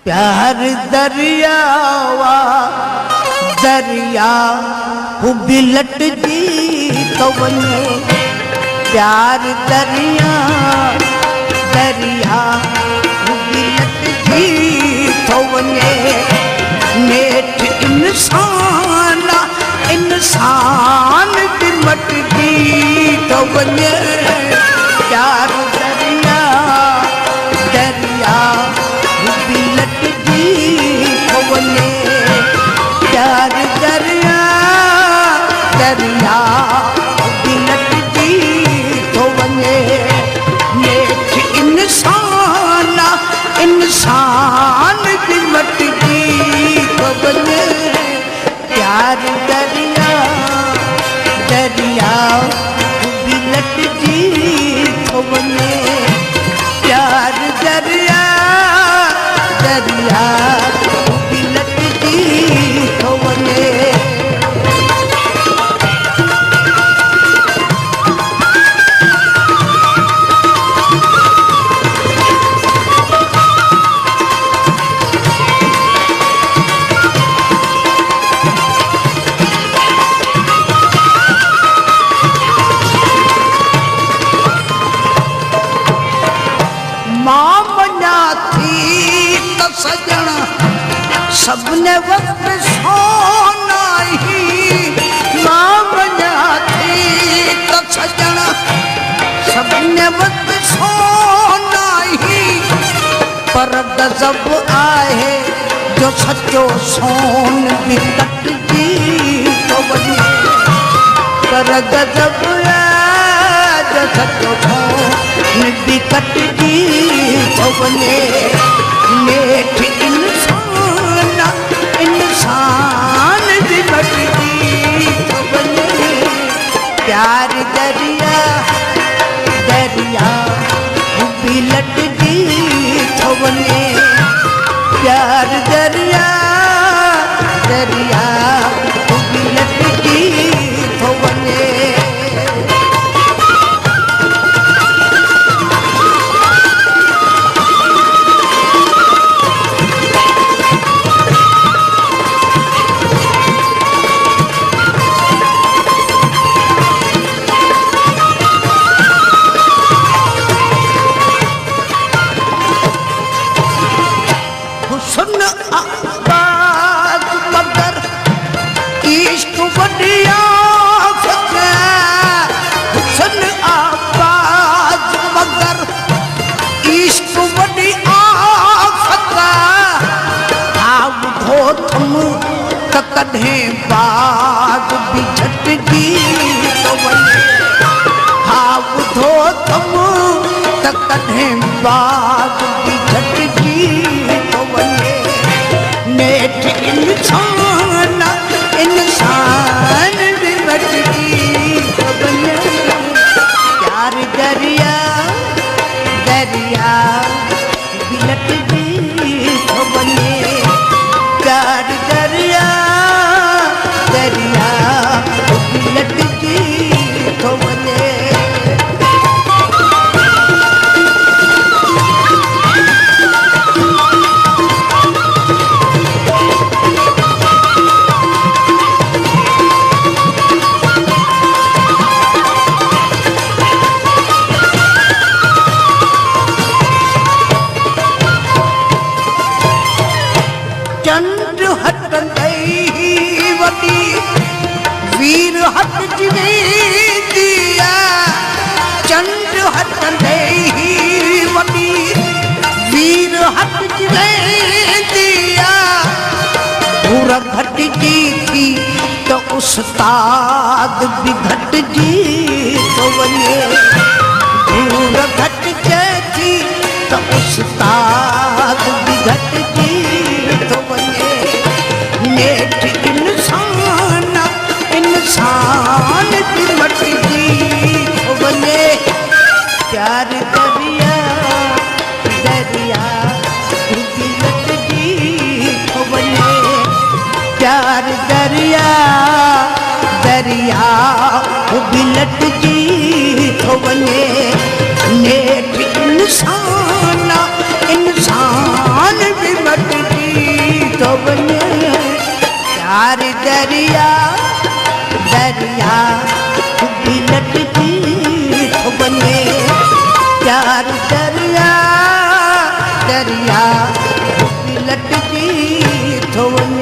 प्यार दरियावा दरिया हू बिलट जी तो वने प्यार दरिया दरिया हू बिलट जी तो वने नेठ इंसान इंसान बिमट जी तो वने प्यार दरिया दरिया बिलट जी तो वने प्यार दरिया दरिया बिलट जी तो वने नेठ इंसान इंसान बिमट जी तो वने प्यार दरिया दरिया बिलट जी तो वने प्यार दरिया दरिया बिलट जी तो वने सबने वक्त सोना ही मां बना थी तो सजना सबने वक्त सोना ही पर गजब आए जो सचो सोन भी कट जी तो बने पर गजब आए जो सचो सोन भी कट जी तो बने नेठ इंसान बिमट जी तो बने प्यार दरिया दरिया बिलट जी तो बने प्यार दरिया दरिया बिलट जी तो बने कदें बाग भी झट जी तो वने हाव धो तुम त कदें बाग भी झट जी तो वने नेठ इंसान इंसान बिमट जी तो वने प्यार दरिया दरिया बिलट जी तो वने प्यार दरिया दरिया बिलट जी तो वने चंद्र हट गई वती वीर हट जिवे दिया चंद्र हट गई वती वीर हट जिवे दिया पूरा घट जी थी तो उस्ताद भी घट जी तो वने पूरा घट थी तो उस्ताद भी घट जी तो वने नेठ इंसान इंसान बिमट जी तो वने प्यार दरिया दरिया बिलट जी तो वने प्यार दरिया दरिया बिलट जी तो वने नेठ इंसान इंसान बिमट दरिया दरिया भी लटकी थो वञे प्यार दरिया दरिया भी लटकी थो वञे